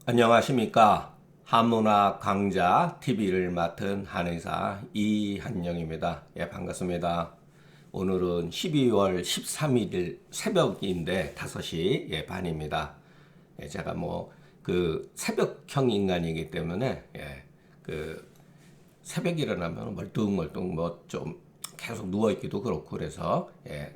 안녕하십니까. 한문학 강좌 TV를 맡은 한의사 이한영입니다. 예, 반갑습니다. 오늘은 12월 13일 새벽인데 5시 반입니다. 예, 제가 새벽형 인간이기 때문에 새벽 일어나면 멀뚱멀뚱 좀 계속 누워있기도 그렇고 그래서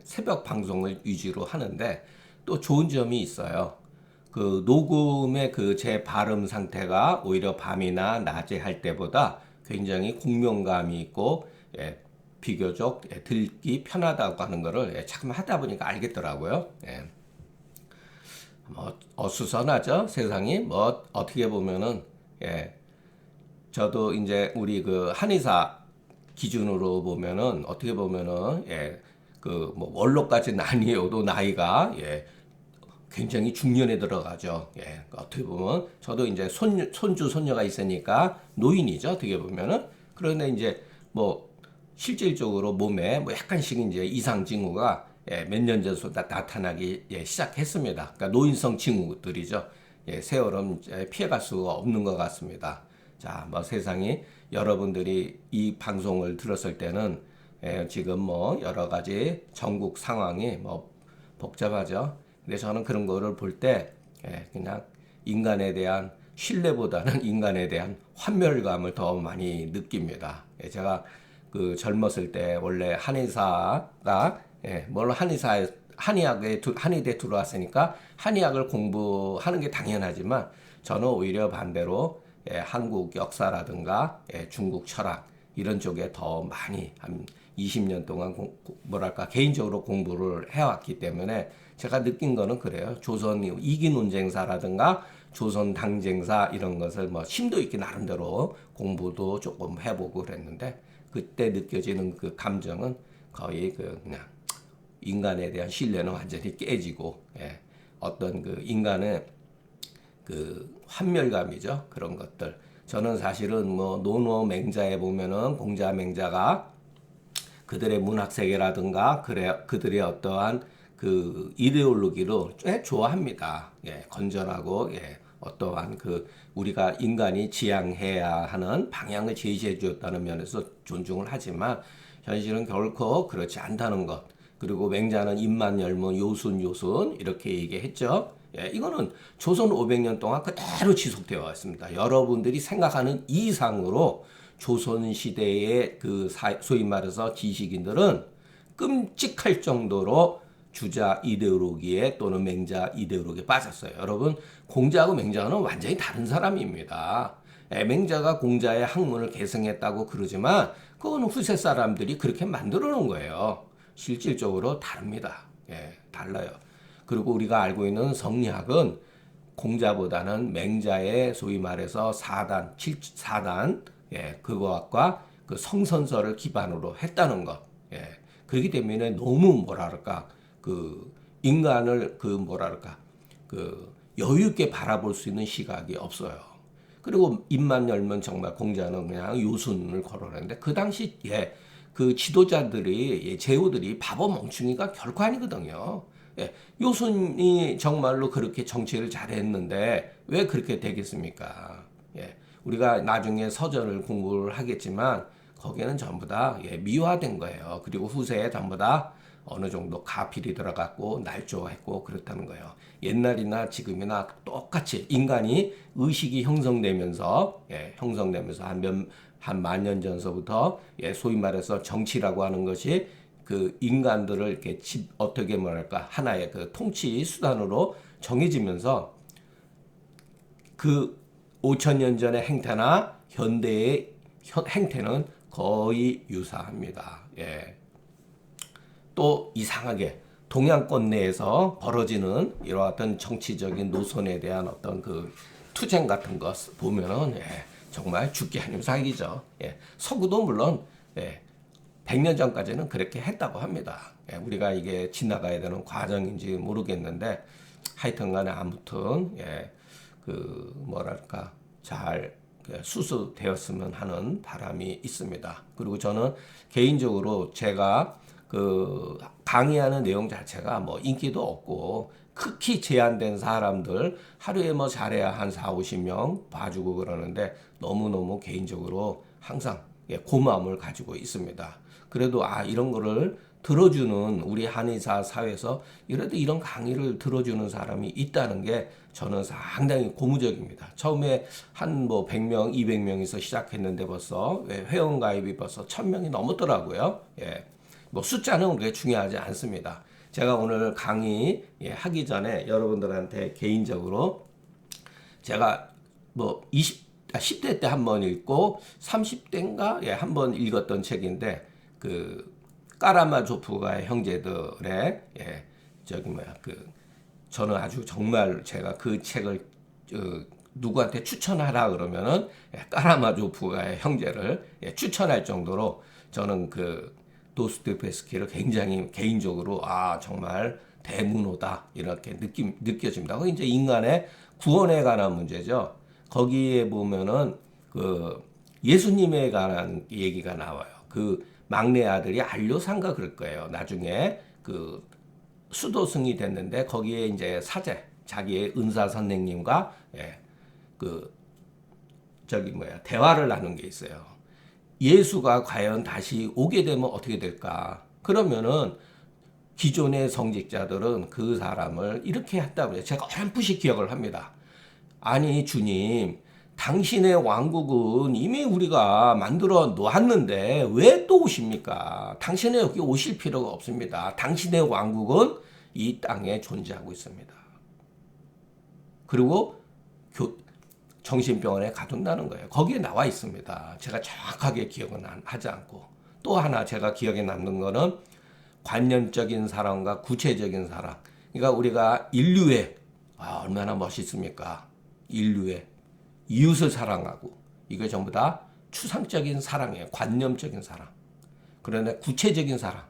새벽 방송을 위주로 하는데 또 좋은 점이 있어요. 그 녹음의 그 제 발음 상태가 오히려 밤이나 낮에 할 때보다 굉장히 공명감이 있고 비교적 듣기 편하다고 하는 거를 참 하다 보니까 알겠더라고요. 어수선하죠 세상이. 어떻게 보면은 저도 이제 우리 그 한의사 기준으로 보면은 어떻게 보면은 원로까지는 아니어도 나이가 굉장히 중년에 들어가죠. 어떻게 보면 저도 이제 손주 손녀가 있으니까 노인이죠. 어떻게 보면은. 그런데 이제 실질적으로 몸에 약간씩 이제 이상 징후가 몇 년 전부터 나타나기 시작했습니다. 그러니까 노인성 징후들이죠. 세월은 피해갈 수가 없는 것 같습니다. 자, 세상이 여러분들이 이 방송을 들었을 때는 지금 여러 가지 전국 상황이 복잡하죠. 근데 저는 그런 거를 볼 때 그냥 인간에 대한 신뢰보다는 인간에 대한 환멸감을 더 많이 느낍니다. 제가 그 젊었을 때 원래 한의사가 물론 한의대 들어왔으니까 한의학을 공부하는 게 당연하지만 저는 오히려 반대로 한국 역사라든가 중국 철학 이런 쪽에 더 많이 한 20년 동안 개인적으로 공부를 해왔기 때문에 제가 느낀 거는 그래요. 조선 이기 논쟁사라든가 조선 당쟁사 이런 것을 심도 있게 나름대로 공부도 조금 해보고 그랬는데 그때 느껴지는 그 감정은 거의 그냥 인간에 대한 신뢰는 완전히 깨지고 어떤 그 인간의 그 환멸감이죠. 그런 것들. 저는 사실은 논어 맹자에 보면은 공자 맹자가 그들의 문학 세계라든가 그들의 어떠한 그 이데올로기로 좋아합니다. 건전하고 어떠한 그 우리가 인간이 지향해야 하는 방향을 제시해 주었다는 면에서 존중을 하지만 현실은 결코 그렇지 않다는 것. 그리고 맹자는 입만 열면 요순 이렇게 얘기했죠. 이거는 조선 500년 동안 그대로 지속되어 왔습니다. 여러분들이 생각하는 이상으로 조선 시대의 그 소위 말해서 지식인들은 끔찍할 정도로 주자 이데올로기에 또는 맹자 이데올로기에 빠졌어요. 여러분, 공자하고 맹자는 완전히 다른 사람입니다. 맹자가 공자의 학문을 계승했다고 그러지만 그건 후세 사람들이 그렇게 만들어 놓은 거예요. 실질적으로 다릅니다. 달라요. 그리고 우리가 알고 있는 성리학은 공자보다는 맹자의 소위 말해서 4단, 그거와 그 성선설을 기반으로 했다는 것. 그렇기 때문에 너무 그 인간을 그 여유 있게 바라볼 수 있는 시각이 없어요. 그리고 입만 열면 정말 공자는 그냥 요순을 걸어내는데 그 당시 그 지도자들이 제후들이 바보 멍충이가 결코 아니거든요. 요순이 정말로 그렇게 정치를 잘했는데 왜 그렇게 되겠습니까? 우리가 나중에 서전을 공부를 하겠지만 거기에는 전부 다 미화된 거예요. 그리고 후세에 전부 다 어느 정도 가필이 들어갔고 날조했고 그렇다는 거예요. 옛날이나 지금이나 똑같이 인간이 의식이 형성되면서 한 만 년 전서부터 소위 말해서 정치라고 하는 것이 그 인간들을 이렇게 어떻게 말할까 하나의 그 통치 수단으로 정해지면서 그 5천 년 전의 행태나 현대의 행태는 거의 유사합니다. 또 이상하게 동양권 내에서 벌어지는 이런 어떤 정치적인 노선에 대한 어떤 그 투쟁 같은 것 보면은 정말 죽기 아니면 살기죠. 서구도 물론 100년 전까지는 그렇게 했다고 합니다. 우리가 이게 지나가야 되는 과정인지 모르겠는데 하여튼간에 아무튼 그 뭐랄까 잘 수수되었으면 하는 바람이 있습니다. 그리고 저는 개인적으로 제가 그 강의하는 내용 자체가 인기도 없고 극히 제한된 사람들 하루에 뭐 잘해야 한 4, 50명 봐주고 그러는데 너무너무 개인적으로 항상 고마움을 가지고 있습니다. 그래도 이런 거를 들어주는 우리 한의사 사회에서 이래도 이런 강의를 들어주는 사람이 있다는 게 저는 상당히 고무적입니다. 처음에 한 뭐 100명, 200명에서 시작했는데 벌써 회원 가입이 벌써 1000명이 넘었더라고요. 뭐 숫자는 그렇게 중요하지 않습니다. 제가 오늘 강의 하기 전에 여러분들한테 개인적으로 제가 뭐 10대 때 한 번 읽고 30대인가 한 번 읽었던 책인데 그 까라마조프가의 형제들의 저는 아주 정말 제가 그 책을 누구한테 추천하라 그러면은 까라마조프가의 형제를 추천할 정도로 저는 그 도스토옙스키를 굉장히 개인적으로 정말 대문호다 이렇게 느껴집니다. 그 이제 인간의 구원에 관한 문제죠. 거기에 보면은 그 예수님에 관한 얘기가 나와요. 그 막내 아들이 안료산가 그럴 거예요. 나중에 그 수도승이 됐는데 거기에 이제 사제 자기의 은사 선생님과 대화를 나눈 게 있어요. 예수가 과연 다시 오게 되면 어떻게 될까? 그러면은 기존의 성직자들은 그 사람을 이렇게 했다고 해요. 제가 어렴풋이 기억을 합니다. 아니 주님, 당신의 왕국은 이미 우리가 만들어 놓았는데 왜 또 오십니까? 당신은 여기 오실 필요가 없습니다. 당신의 왕국은 이 땅에 존재하고 있습니다. 그리고 정신병원에 가둔다는 거예요. 거기에 나와 있습니다. 제가 정확하게 기억은 하지 않고. 또 하나 제가 기억에 남는 거는 관념적인 사랑과 구체적인 사랑. 그러니까 우리가 인류의 얼마나 멋있습니까? 인류의 이웃을 사랑하고 이게 전부 다 추상적인 사랑이에요. 관념적인 사랑. 그런데 구체적인 사랑.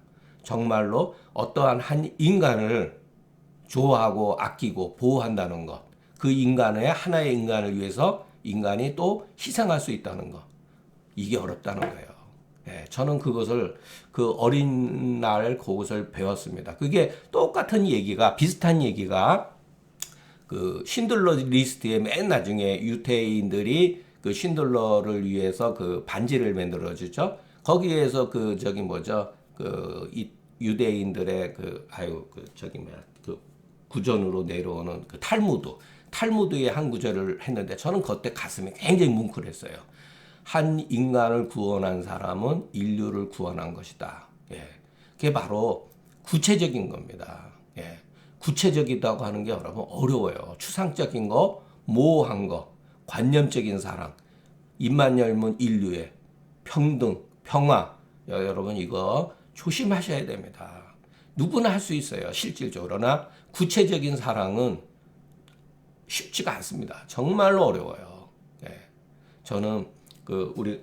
정말로 어떠한 한 인간을 좋아하고 아끼고 보호한다는 것. 그 인간의 하나의 인간을 위해서 인간이 또 희생할 수 있다는 것. 이게 어렵다는 거예요. 저는 그것을 그 어린 날 그것을 배웠습니다. 그게 똑같은 얘기가 비슷한 얘기가 그 신들러 리스트에 맨 나중에 유태인들이 그 신들러를 위해서 그 반지를 만들어 주죠. 거기에서 그 유대인들의 그 구전으로 내려오는 그 탈무드의 한 구절을 했는데 저는 그때 가슴이 굉장히 뭉클했어요. 한 인간을 구원한 사람은 인류를 구원한 것이다. 그게 바로 구체적인 겁니다. 구체적이다고 하는 게 여러분 어려워요. 추상적인 거, 모호한 거, 관념적인 사랑, 입만 열면 인류의 평등, 평화. 여러분 이거 조심하셔야 됩니다. 누구나 할 수 있어요. 실질적으로. 그러나 구체적인 사랑은 쉽지가 않습니다. 정말로 어려워요. 저는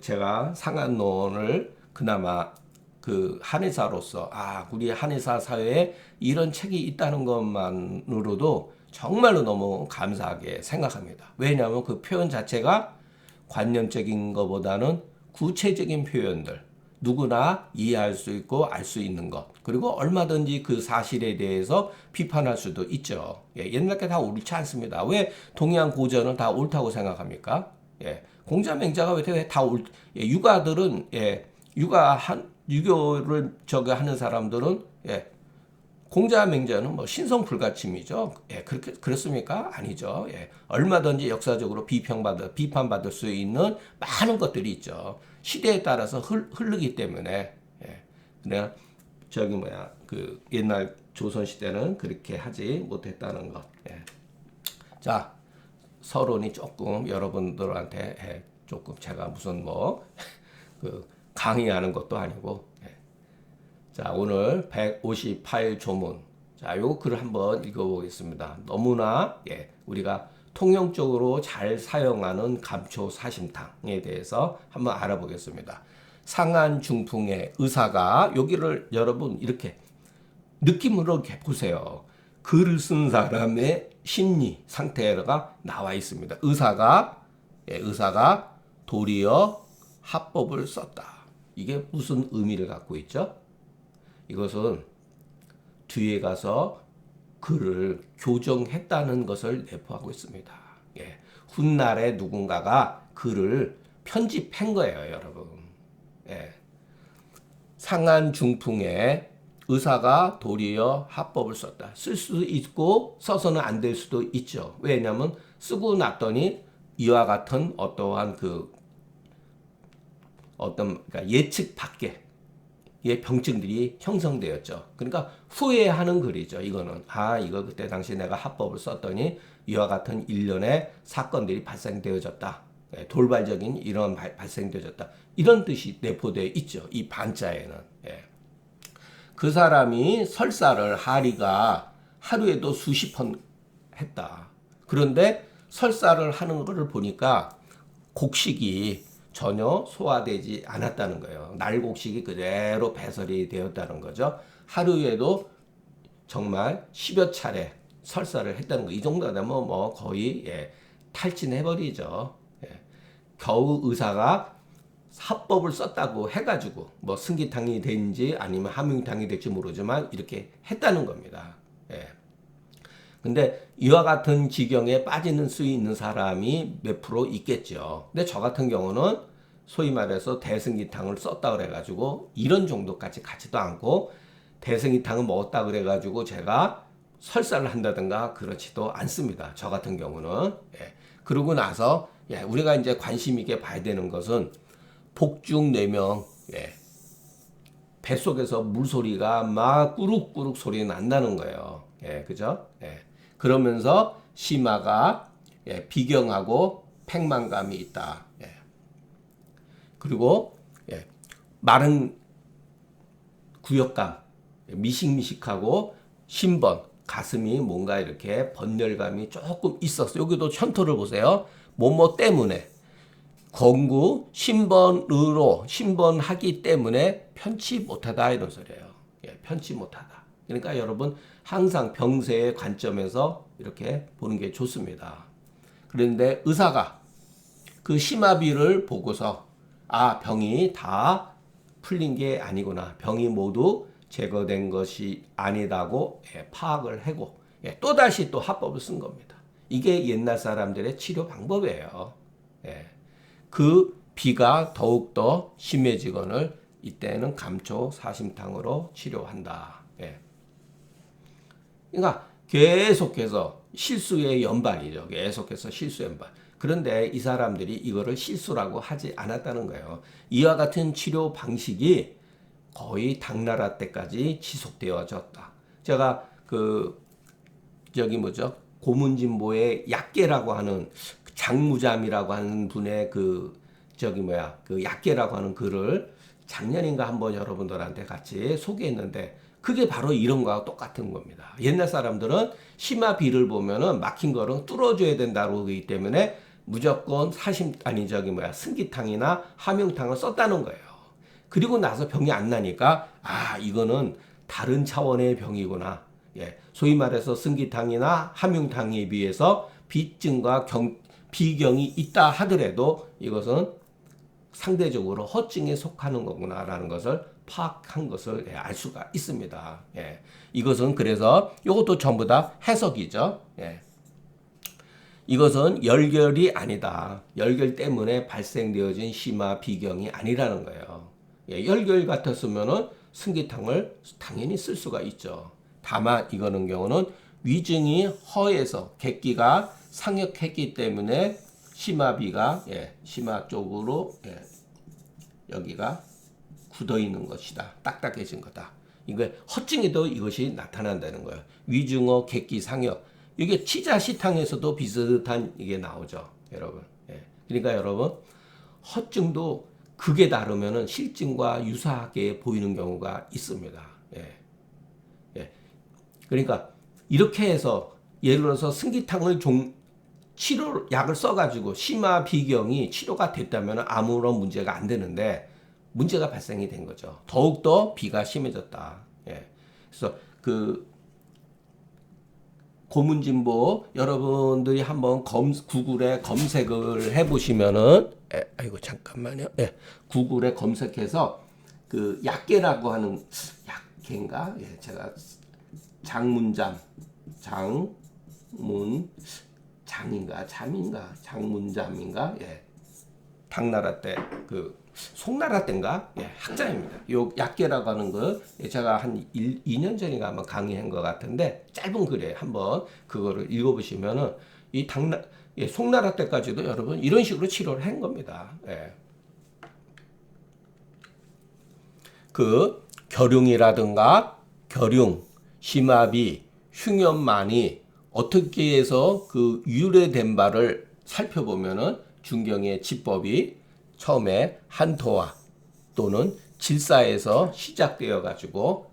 제가 상한론을 그나마 그 한의사로서 우리 한의사 사회에 이런 책이 있다는 것만으로도 정말로 너무 감사하게 생각합니다. 왜냐하면 그 표현 자체가 관념적인 것보다는 구체적인 표현들, 누구나 이해할 수 있고 알 수 있는 것, 그리고 얼마든지 그 사실에 대해서 비판할 수도 있죠. 옛날 게 다 옳지 않습니다. 왜 동양 고전은 다 옳다고 생각합니까? 공자맹자가 왜 다 육아들은 유교를 하는 사람들은 공자맹자는 뭐 신성불가침이죠. 그렇습니까? 아니죠. 얼마든지 역사적으로 비판받을 수 있는 많은 것들이 있죠. 시대에 따라서 흐르기 때문에. 그냥 그 옛날 조선 시대는 그렇게 하지 못했다는 것. 자, 서론이 조금 여러분들한테 조금 제가 무슨 그 강의하는 것도 아니고. 자, 오늘 158조문. 자, 요 글을 한번 읽어보겠습니다. 너무나 우리가 통용적으로 잘 사용하는 감초 사심탕에 대해서 한번 알아보겠습니다. 상한 중풍의 의사가 여기를 여러분 이렇게 느낌으로 이렇게 보세요. 글을 쓴 사람의 심리 상태가 나와 있습니다. 의사가 도리어 합법을 썼다. 이게 무슨 의미를 갖고 있죠? 이것은 뒤에 가서 글을 교정했다는 것을 내포하고 있습니다. 예. 훗날에 누군가가 글을 편집한 거예요, 여러분. 예. 상한 중풍에 의사가 도리어 합법을 썼다. 쓸 수도 있고 써서는 안 될 수도 있죠. 왜냐하면 쓰고 났더니 이와 같은 어떠한 그러니까 예측 밖의 병증들이 형성되었죠. 그러니까 후회하는 글이죠. 이거는 이거 그때 당시 내가 합법을 썼더니 이와 같은 일련의 사건들이 발생되어졌다. 돌발적인 이런 발생되어졌다. 이런 뜻이 내포되어 있죠. 이 반자에는. 그 사람이 설사를 하리가 하루에도 수십 번 했다. 그런데 설사를 하는 것을 보니까 곡식이 전혀 소화되지 않았다는 거예요. 날곡식이 그대로 배설이 되었다는 거죠. 하루에도 정말 10여 차례 설사를 했다는 거. 이 정도 되면 뭐 거의 탈진해버리죠. 겨우 의사가 합법을 썼다고 해가지고 뭐 승기탕이 된지 아니면 함유탕이 될지 모르지만 이렇게 했다는 겁니다. 근데 이와 같은 지경에 빠지는 수 있는 사람이 몇 프로 있겠죠. 근데 저 같은 경우는 소위 말해서 대승기탕을 썼다 그래가지고 이런 정도까지 가지도 않고 대승기탕을 먹었다 그래가지고 제가 설사를 한다든가 그렇지도 않습니다. 저 같은 경우는. 그러고 나서 우리가 이제 관심 있게 봐야 되는 것은 복중 4명 뱃속에서 물소리가 막 꾸룩꾸룩 소리 난다는 거예요. 그죠? 그러면서 심화가 비경하고 팽만감이 있다. 그리고 마른 구역감, 미식미식하고 신번, 가슴이 뭔가 이렇게 번열감이 조금 있었어요. 여기도 천토를 보세요. 뭐뭐 때문에 건구 신번으로 신번하기 때문에 편치 못하다 이런 소리예요. 편치 못하다. 그러니까 여러분 항상 병세의 관점에서 이렇게 보는 게 좋습니다. 그런데 의사가 그 심화비를 보고서 병이 다 풀린 게 아니구나. 병이 모두 제거된 것이 아니다고 파악을 하고 또다시 또 합법을 쓴 겁니다. 이게 옛날 사람들의 치료 방법이에요. 그 비가 더욱더 심해지거늘 이때는 감초 사심탕으로 치료한다. 그러니까 계속해서 실수의 연발이죠. 계속해서 실수 연발. 그런데 이 사람들이 이거를 실수라고 하지 않았다는 거예요. 이와 같은 치료 방식이 거의 당나라 때까지 지속되어졌다. 제가 고문진보의 약계라고 하는 장무잠이라고 하는 분의 약계라고 하는 글을 작년인가 한번 여러분들한테 같이 소개했는데 그게 바로 이런 거하고 똑같은 겁니다. 옛날 사람들은 심화비를 보면은 막힌 거를 뚫어줘야 된다고 하기 때문에 무조건 승기탕이나 함용탕을 썼다는 거예요. 그리고 나서 병이 안 나니까 이거는 다른 차원의 병이구나. 소위 말해서 승기탕이나 함용탕에 비해서 비증과 비경이 있다 하더라도 이것은 상대적으로 허증에 속하는 거구나라는 것을 파악한 것을 알 수가 있습니다. 이것은 그래서 이것도 전부 다 해석이죠. 이것은 열결이 아니다. 열결 때문에 발생되어진 심화 비경이 아니라는 거예요. 열결 같았으면은 승기탕을 당연히 쓸 수가 있죠. 다만 이거는 경우는 위증이 허해서 객기가 상역했기 때문에 심화비가 심화 쪽으로 여기가 굳어 있는 것이다. 딱딱해진 거다. 이거 허증에도 이것이 나타난다는 거예요. 위증어 객기 상역. 이게 치자시탕에서도 비슷한 이게 나오죠, 여러분. 그러니까 여러분 허증도 극에 다르면은 실증과 유사하게 보이는 경우가 있습니다. 그러니까 이렇게 해서 예를 들어서 승기탕을 치료 약을 써가지고 심화 비경이 치료가 됐다면 아무런 문제가 안 되는데 문제가 발생이 된 거죠. 더욱더 비가 심해졌다. 그래서 고문진보 여러분들이 한번 구글에 검색을 해보시면은 잠깐만요. 구글에 검색해서 약계라고 하는 약계인가? 제가 장문잠 장문장인가 잠인가 장문잠인가 예. 당나라 때 그 송나라 때인가 예, 학자입니다. 요 약계라고 하는 거 제가 한 2년 전인가 아마 강의한 것 같은데 짧은 글에 한번 그거를 읽어보시면은 이 송나라 때까지도 여러분 이런 식으로 치료를 한 겁니다. 예. 그 결흉이라든가 결흉, 심화비, 흉염만이 어떻게 해서 그 유래된 바를 살펴보면은 중경의 지법이 처음에 한토화 또는 질사에서 시작되어 가지고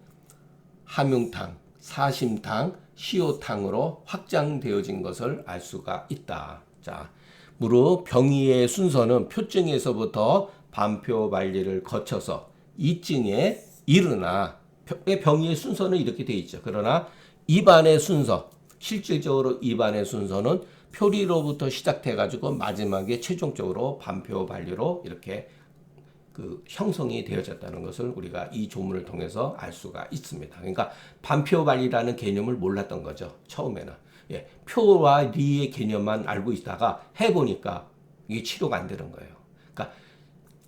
함흉탕, 사심탕, 시호탕으로 확장되어진 것을 알 수가 있다. 자, 무릇 병이의 순서는 표증에서부터 반표반리를 거쳐서 이증에 이르나 병이의 순서는 이렇게 돼 있죠. 그러나 입안의 순서, 실질적으로 입안의 순서는 표리로부터 시작돼 가지고 마지막에 최종적으로 반표반리로 이렇게 그 형성이 되어졌다는 것을 우리가 이 조문을 통해서 알 수가 있습니다. 그러니까 반표반리라는 개념을 몰랐던 거죠. 처음에는. 예, 표와 리의 개념만 알고 있다가 해보니까 이게 치료가 안 되는 거예요. 그러니까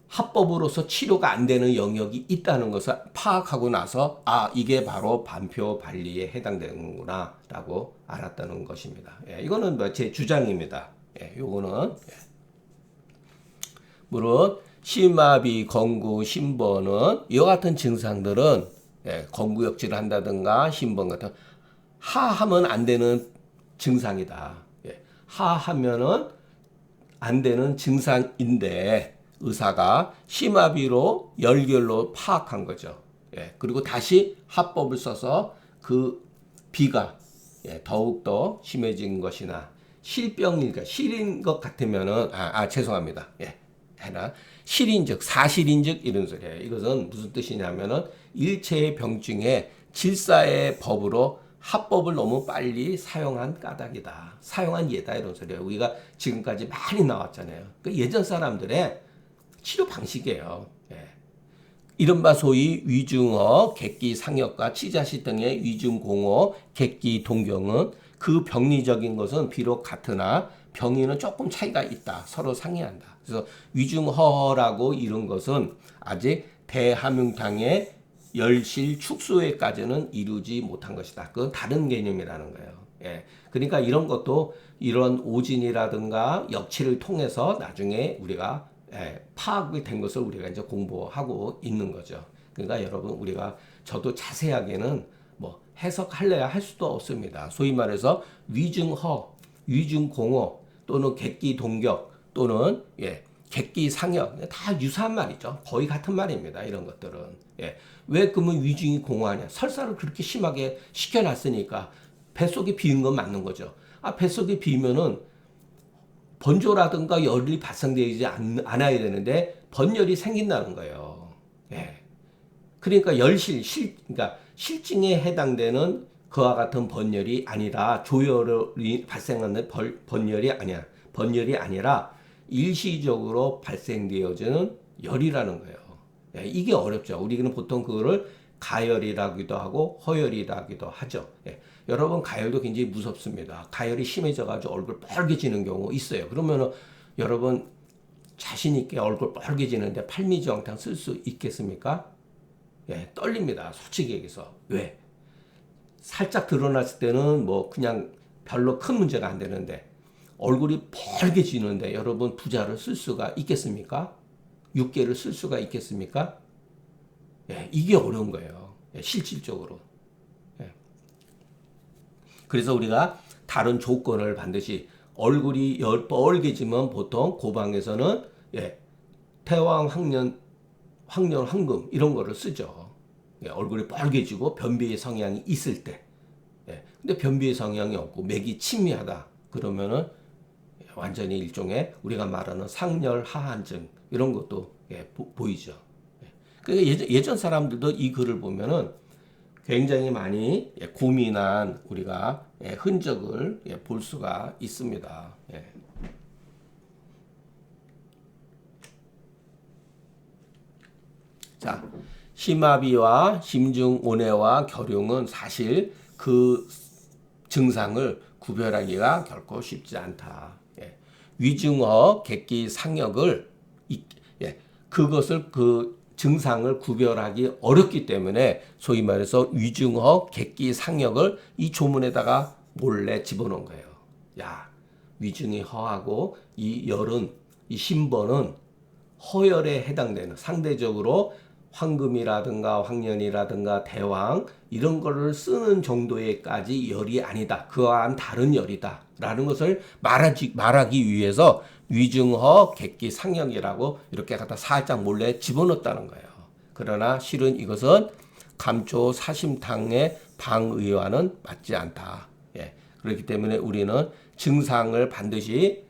합법으로서 치료가 안 되는 영역이 있다는 것을 파악하고 나서 이게 바로 반표반리에 해당되는구나 라고 알았다는 것입니다. 예, 이거는 뭐 제 주장입니다. 예, 요거는 물론 심마비, 건구, 신번은 이와 같은 증상들은 건구역질을 한다든가 신번 같은 하하면 안 되는 증상이다. 하하면은 안 되는 증상인데 의사가 심화비로 열결로 파악한 거죠. 그리고 다시 합법을 써서 그 비가 더욱더 심해진 것이나 실병이니까 실인 것 같으면은 죄송합니다. 해나 실인즉 사실인즉 이런 소리예요. 이것은 무슨 뜻이냐면은 일체의 병증에 질사의 법으로 합법을 너무 빨리 사용한 까닭이다. 사용한 예다 이런 소리예요. 우리가 지금까지 많이 나왔잖아요. 그 예전 사람들의 치료 방식이에요. 이른바 소위 위중어, 객기 상역과 치자시 등의 위중공어, 객기 동경은 그 병리적인 것은 비록 같으나 병인은 조금 차이가 있다. 서로 상이한다. 그래서 위중허라고 이런 것은 아직 대함흉탕의 열실 축소에까지는 이루지 못한 것이다. 그건 다른 개념이라는 거예요. 그러니까 이런 것도 이런 오진이라든가 역치를 통해서 나중에 우리가 파악이 된 것을 우리가 이제 공부하고 있는 거죠. 그러니까 여러분 우리가 저도 자세하게는 뭐 해석할래야 할 수도 없습니다. 소위 말해서 위중허, 위중공허 또는 객기동격 또는 객기상역 다 유사한 말이죠. 거의 같은 말입니다. 이런 것들은 왜 그러면 위중이 공허하냐? 설사를 그렇게 심하게 시켜놨으니까 뱃속이 비인 건 맞는 거죠. 뱃속이 비면은 번조라든가 열이 발생되지 않아야 되는데 번열이 생긴다는 거예요. 그러니까 그러니까 실증에 해당되는 그와 같은 번열이 아니라 조열이 발생하는 번열이 아니라 일시적으로 발생되어지는 열이라는 거예요. 이게 어렵죠. 우리는 보통 그거를 가열이라기도 하고 허열이라기도 하죠. 여러분 가열도 굉장히 무섭습니다. 가열이 심해져가지고 얼굴 빨개지는 경우 있어요. 그러면은 여러분 자신 있게 얼굴 빨개지는데 팔미지왕탕 쓸 수 있겠습니까? 떨립니다. 솔직히 얘기해서. 왜? 살짝 드러났을 때는 뭐 그냥 별로 큰 문제가 안 되는데 얼굴이 빨개지는데 여러분 부자를 쓸 수가 있겠습니까? 육개를 쓸 수가 있겠습니까? 이게 어려운 거예요. 실질적으로. 그래서 우리가 다른 조건을 반드시 얼굴이 빨개지면 보통 고방에서는 태왕, 황년, 황금 이런 거를 쓰죠. 얼굴이 빨개지고 변비의 성향이 있을 때. 근데 변비의 성향이 없고 맥이 침미하다. 그러면은 완전히 일종의 우리가 말하는 상열 하한증 이런 것도 보이죠. 그러니까 예전 사람들도 이 글을 보면은 굉장히 많이 고민한 우리가 흔적을 볼 수가 있습니다. 자, 심화비와 심중온해와 결흉은 사실 그 증상을 구별하기가 결코 쉽지 않다. 예. 위중허 객기 상역을 예. 그것을 그 증상을 구별하기 어렵기 때문에 소위 말해서 위중허 객기 상역을 이 조문에다가 몰래 집어넣은 거예요. 야, 위중이 허하고 이 열은 이 신번은 허열에 해당되는 상대적으로 황금이라든가 황년이라든가 대왕 이런 거를 쓰는 정도의까지 열이 아니다. 그와는 다른 열이다. 라는 것을 말하기 위해서 위중허 객기 상역이라고 이렇게 갖다 살짝 몰래 집어넣었다는 거예요. 그러나 실은 이것은 감초 사심탕의 방의와는 맞지 않다. 예. 그렇기 때문에 우리는 증상을 반드시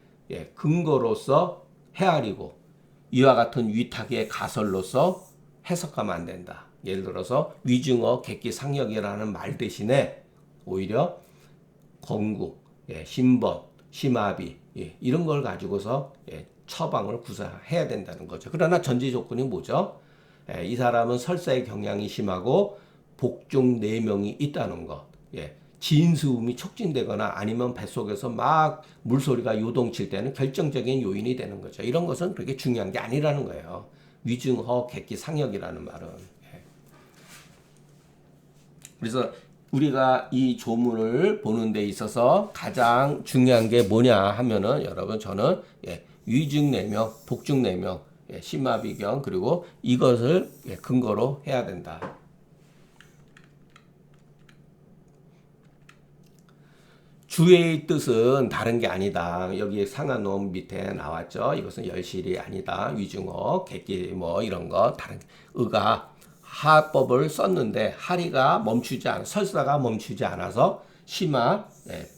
근거로서 헤아리고 이와 같은 위탁의 가설로서 해석하면 안 된다. 예를 들어서 위중허 객기 상역이라는 말 대신에 오히려 건국, 신번, 심화비 이런 걸 가지고서 처방을 구사해야 된다는 거죠. 그러나 전제 조건이 뭐죠? 이 사람은 설사의 경향이 심하고 복중 내명이 있다는 것. 진수음이 촉진되거나 아니면 뱃속에서 막 물소리가 요동칠 때는 결정적인 요인이 되는 거죠. 이런 것은 그렇게 중요한 게 아니라는 거예요. 위중허 객기 상역이라는 말은. 그래서 우리가 이 조문을 보는 데 있어서 가장 중요한 게 뭐냐 하면은 여러분 저는 위중내명, 복중내명, 심화비경 그리고 이것을 근거로 해야 된다. 주의 뜻은 다른 게 아니다. 여기 상한놈 밑에 나왔죠. 이것은 열실이 아니다. 위중허, 객기 뭐 이런 거 다른 의가 하법을 썼는데 하리가 멈추지 않아 설사가 멈추지 않아서 심화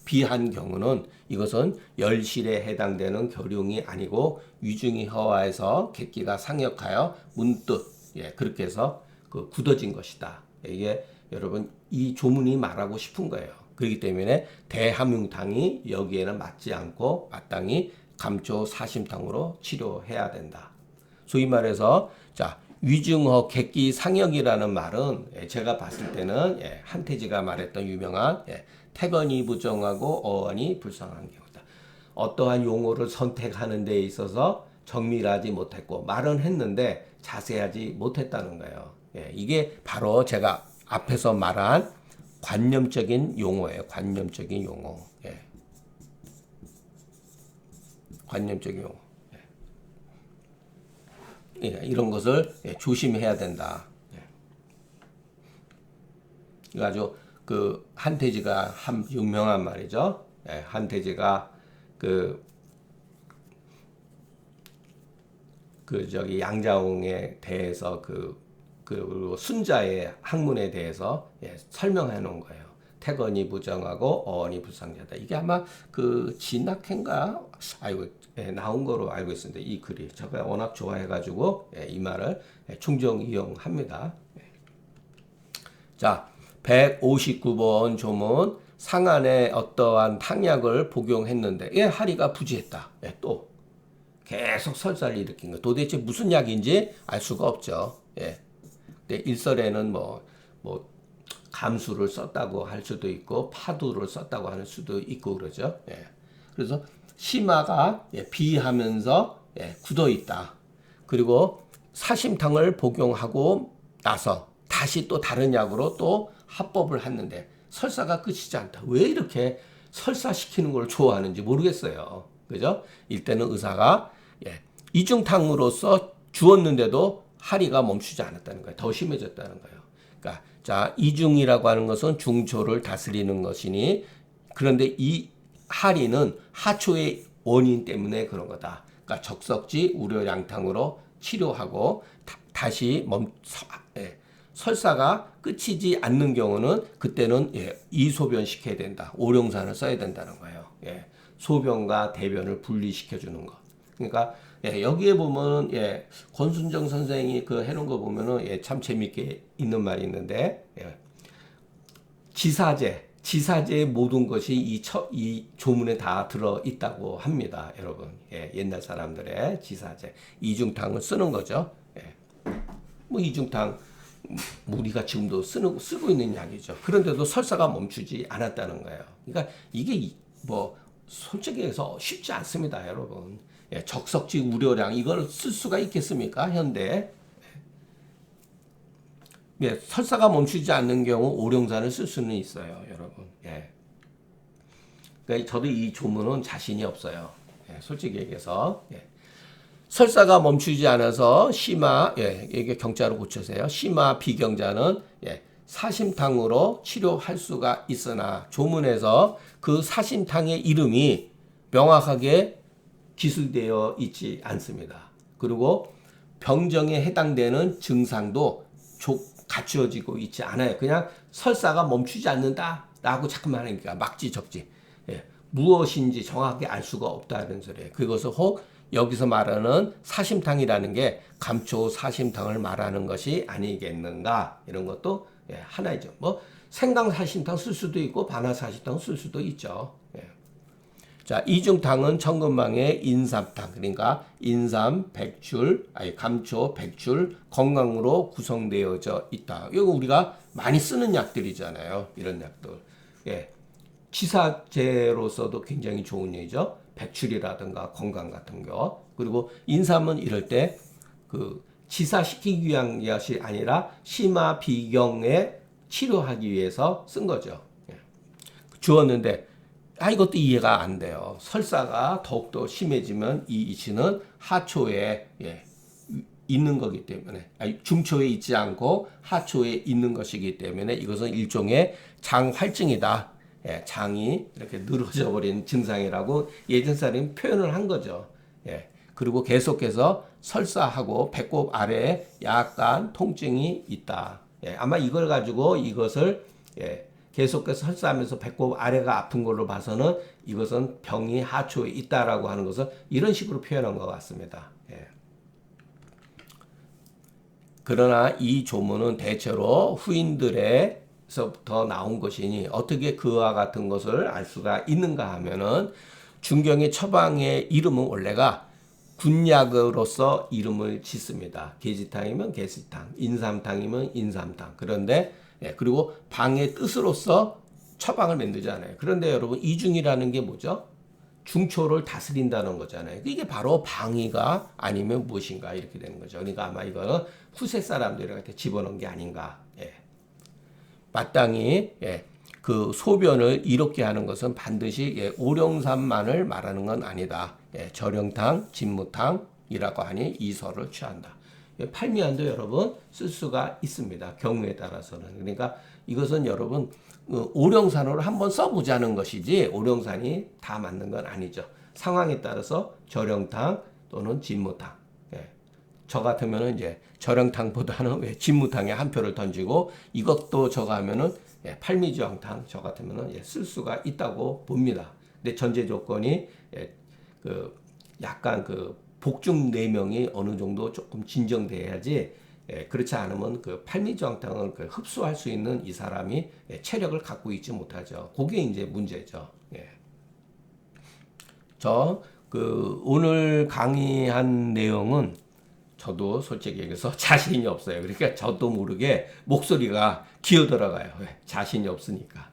비한 경우는 이것은 열실에 해당되는 결용이 아니고 위중이 허화해서 객기가 상역하여 문득 그렇게 해서 그 굳어진 것이다. 이게 여러분 이 조문이 말하고 싶은 거예요. 그렇기 때문에 대함융탕이 여기에는 맞지 않고 마땅히 감초 사심탕으로 치료해야 된다. 소위 말해서 자 위중허 객기 상역이라는 말은 제가 봤을 때는 한태지가 말했던 유명한 태건이 부정하고 어원이 불성한 경우다. 어떠한 용어를 선택하는 데 있어서 정밀하지 못했고 말은 했는데 자세하지 못했다는 거예요. 이게 바로 제가 앞에서 말한 관념적인 용어예요. 관념적인 용어. 관념적인 용어. 이런 것을 조심해야 된다. 그래가지고 그 한태지가 한 유명한 말이죠. 한태지가 그 저기 양자홍에 대해서 그리고 순자의 학문에 대해서 설명해 놓은 거예요. 태건이 부정하고 어원이 불상자다. 이게 아마 그 진학회인가 나온 거로 알고 있습니다. 이 글이 제가 워낙 좋아해가지고 이 말을 충종 이용합니다. 자, 159번 조문 상안에 어떠한 탕약을 복용했는데 하리가 부지했다. 또 계속 설사를 일으킨 거. 도대체 무슨 약인지 알 수가 없죠. 일설에는 뭐 감수를 썼다고 할 수도 있고 파두를 썼다고 할 수도 있고 그러죠. 그래서 심화가 비하면서 굳어 있다. 그리고 사심탕을 복용하고 나서 다시 또 다른 약으로 또 합법을 했는데 설사가 끝이지 않다. 왜 이렇게 설사시키는 걸 좋아하는지 모르겠어요. 그죠? 이때는 의사가 이중탕으로서 주었는데도 하리가 멈추지 않았다는 거예요. 더 심해졌다는 거예요. 그러니까 자 이중이라고 하는 것은 중초를 다스리는 것이니 그런데 이 하리는 하초의 원인 때문에 그런 거다. 그러니까 적석지 우려양탕으로 치료하고 다시 설사가 끝이지 않는 경우는 그때는 이소변 시켜야 된다. 오룡산을 써야 된다는 거예요. 소변과 대변을 분리시켜 주는 것. 그러니까 여기에 보면 권순정 선생이 그 해놓은 거 보면은 참 재밌게 있는 말이 있는데 지사제의 모든 것이 이 조문에 다 들어 있다고 합니다, 여러분. 옛날 사람들의 지사제 이중탕을 쓰는 거죠. 뭐 이중탕 우리가 지금도 쓰고 있는 약이죠. 그런데도 설사가 멈추지 않았다는 거예요. 그러니까 이게 뭐 솔직히 해서 쉽지 않습니다, 여러분. 예, 적석지 우려량 이걸 쓸 수가 있겠습니까, 현대? 예, 설사가 멈추지 않는 경우 오룡산을 쓸 수는 있어요, 여러분. 예. 그러니까 저도 이 조문은 자신이 없어요. 예, 솔직히 얘기해서. 예. 설사가 멈추지 않아서 심화, 예, 이게 경자로 고쳐세요. 심화 비경자는 예, 사심탕으로 치료할 수가 있으나 조문에서 그 사심탕의 이름이 명확하게 기술되어 있지 않습니다. 그리고 병정에 해당되는 증상도 갖추어지고 있지 않아요. 그냥 설사가 멈추지 않는다라고 자꾸만 하니까 막지 적지. 예, 무엇인지 정확하게 알 수가 없다는 소리예요. 그것을 혹 여기서 말하는 사심탕이라는 게 감초 사심탕을 말하는 것이 아니겠는가, 이런 것도 예, 하나이죠. 뭐 생강 사심탕 쓸 수도 있고 반화 사심탕 쓸 수도 있죠. 예. 자, 이중탕은 천근망의 인삼탕, 그러니까 인삼, 백출, 감초, 백출, 건강으로 구성되어져 있다. 이거 우리가 많이 쓰는 약들이잖아요. 이런 약들. 예. 치사제로서도 굉장히 좋은 얘기죠. 백출이라든가 건강 같은 거. 그리고 인삼은 이럴 때 그 치사시키기 위한 것이 아니라 심화 비경에 치료하기 위해서 쓴 거죠. 예. 주었는데 이것도 이해가 안 돼요. 설사가 더욱더 심해지면 이 이치는 하초에 예, 있는 거기 때문에 중초에 있지 않고 하초에 있는 것이기 때문에 이것은 일종의 장활증이다. 예, 장이 이렇게 늘어져 버린 증상이라고 예전 사람이 표현을 한 거죠. 예, 그리고 계속해서 설사하고 배꼽 아래에 약간 통증이 있다. 예, 아마 이걸 가지고 이것을 예, 계속해서 설사하면서 배꼽 아래가 아픈 걸로 봐서는 이것은 병이 하초에 있다라고 하는 것을 이런 식으로 표현한 것 같습니다. 예. 그러나 이 조문은 대체로 후인들에서부터 나온 것이니 어떻게 그와 같은 것을 알 수가 있는가 하면은 중경의 처방의 이름은 원래가 군약으로서 이름을 짓습니다. 계지탕이면 계지탕, 인삼탕이면 인삼탕. 그런데 그리고 방의 뜻으로서 처방을 만들잖아요. 그런데 여러분 이중이라는 게 뭐죠? 중초를 다스린다는 거잖아요. 이게 바로 방위가 아니면 무엇인가 이렇게 되는 거죠. 그러니까 아마 이거는 후세 사람들한테 집어넣은 게 아닌가. 예. 마땅히 그 소변을 이롭게 하는 것은 반드시 오룡산만을 말하는 건 아니다. 절영탕, 진무탕이라고 하니 이설을 취한다. 팔미안도 여러분 쓸 수가 있습니다. 경우에 따라서는. 그러니까 이것은 여러분 오룡산으로 한번 써보자는 것이지 오룡산이 다 맞는 건 아니죠. 상황에 따라서 절영탕 또는 진무탕. 저 같으면은 이제 절영탕보다는 진무탕에 한 표를 던지고 이것도 저거 하면은 팔미주황탕 저 같으면은 쓸 수가 있다고 봅니다. 근데 전제 조건이 그 약간 그 복중 내명이 어느 정도 조금 진정돼야지 그렇지 않으면 그 팔미주황탕을 그 흡수할 수 있는 이 사람이 체력을 갖고 있지 못하죠. 그게 이제 문제죠. 저 그 오늘 강의한 내용은 저도 솔직히 얘기해서 자신이 없어요. 그러니까 저도 모르게 목소리가 기어 들어가요. 자신이 없으니까.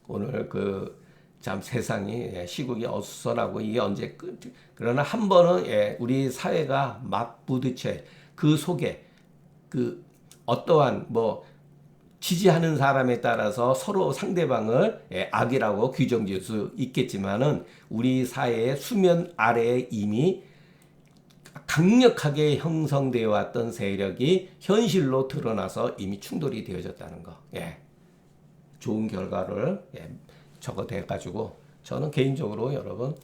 오늘 그 참 세상이 시국이 어수선하고 이게 언제 그러나 한 번은 우리 사회가 맞부딪혀 그 속에 그 어떠한 뭐 지지하는 사람에 따라서 서로 상대방을 악이라고 규정지을 수 있겠지만은 우리 사회의 수면 아래에 이미 강력하게 형성되어 왔던 세력이 현실로 드러나서 이미 충돌이 되어졌다는 거. 좋은 결과를 적어대가지고 저는 개인적으로 여러분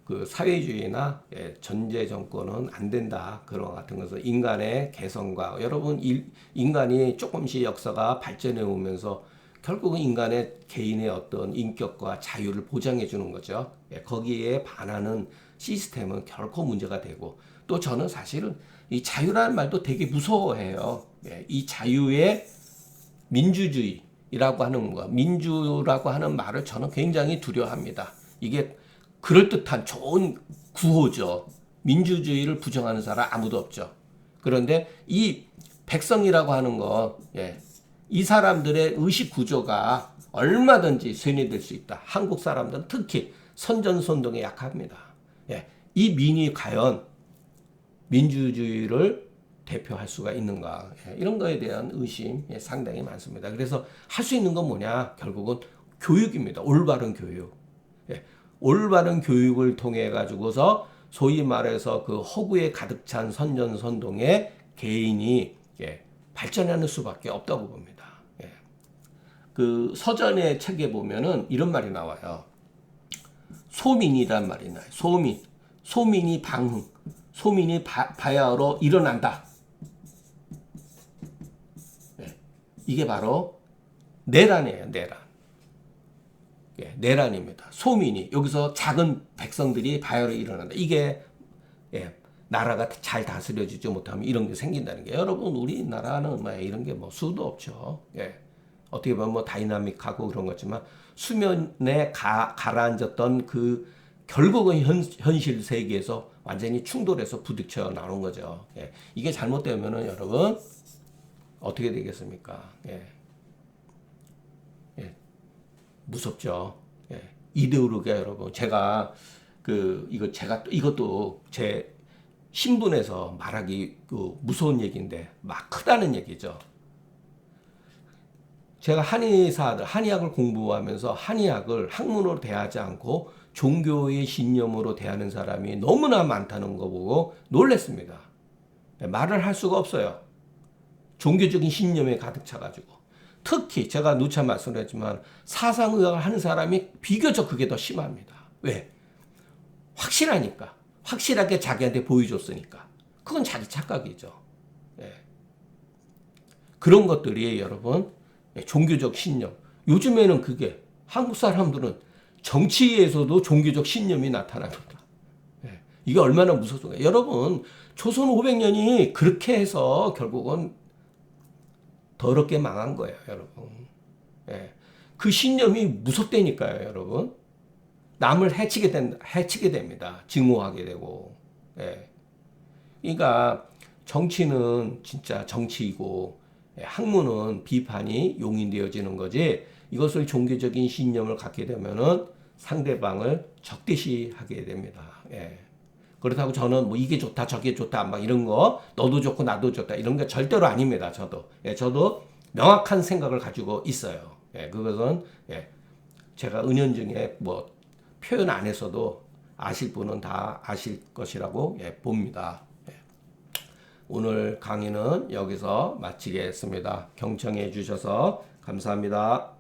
그 사회주의나 전제 정권은 안 된다 그런 것 같은 것은 인간의 개성과 여러분 인간이 조금씩 역사가 발전해 오면서 결국은 인간의 개인의 어떤 인격과 자유를 보장해 주는 거죠. 거기에 반하는 시스템은 결코 문제가 되고 또 저는 사실은 이 자유라는 말도 되게 무서워해요. 이 자유의 민주주의라고 하는 거, 민주라고 하는 말을 저는 굉장히 두려워합니다. 이게 그럴듯한 좋은 구호죠. 민주주의를 부정하는 사람 아무도 없죠. 그런데 이 백성이라고 하는 건 이 사람들의 의식 구조가 얼마든지 쇠뇌될 수 있다. 한국 사람들은 특히 선전선동에 약합니다. 이 민이 과연 민주주의를 대표할 수가 있는가, 이런 거에 대한 의심 상당히 많습니다. 그래서 할 수 있는 건 뭐냐, 결국은 교육입니다. 올바른 교육. 올바른 교육을 통해 가지고서 소위 말해서 그 허구에 가득 찬 선전선동에 개인이 발전하는 수밖에 없다고 봅니다. 그 서전의 책에 보면은 이런 말이 나와요. 소민이란 말이 나요. 소민이 방흥, 소민이 바야흐로 일어난다. 이게 바로 내란이에요. 내란입니다. 소민이, 여기서 작은 백성들이 바야흐로 일어난다. 이게 나라가 잘 다스려지지 못하면 이런 게 생긴다는 게, 여러분 우리나라는 이런 게 수도 없죠. 어떻게 보면 다이나믹하고 그런 거지만 수면에 가라앉았던 그 결국은 현실 세계에서 완전히 충돌해서 부딪혀 나오는 거죠. 이게 잘못되면은 여러분 어떻게 되겠습니까? 무섭죠. 이데올로기가 여러분, 제가 이것도 제 신분에서 말하기 무서운 얘기인데 막 크다는 얘기죠. 제가 한의학을 공부하면서 한의학을 학문으로 대하지 않고 종교의 신념으로 대하는 사람이 너무나 많다는 거 보고 놀랐습니다. 말을 할 수가 없어요. 종교적인 신념에 가득 차가지고. 특히 제가 누차 말씀드렸지만 사상의학을 하는 사람이 비교적 그게 더 심합니다. 왜? 확실하니까. 확실하게 자기한테 보여줬으니까. 그건 자기 착각이죠. 그런 것들이 여러분, 종교적 신념. 요즘에는 그게 한국 사람들은 정치에서도 종교적 신념이 나타납니다. 이게 얼마나 무섭습니까? 여러분, 조선 500년이 그렇게 해서 결국은 더럽게 망한 거예요, 여러분. 그 신념이 무섭다니까요, 여러분. 남을 해치게 됩니다. 증오하게 되고. 그러니까 정치는 진짜 정치이고, 학문은 비판이 용인되어지는 거지, 이것을 종교적인 신념을 갖게 되면은 상대방을 적대시하게 됩니다. 그렇다고 저는 이게 좋다 저게 좋다 막 이런 거, 너도 좋고 나도 좋다 이런 게 절대로 아닙니다. 저도 명확한 생각을 가지고 있어요. 그것은 제가 은연중에 표현 안 해서도 아실 분은 다 아실 것이라고 봅니다. 오늘 강의는 여기서 마치겠습니다. 경청해 주셔서 감사합니다.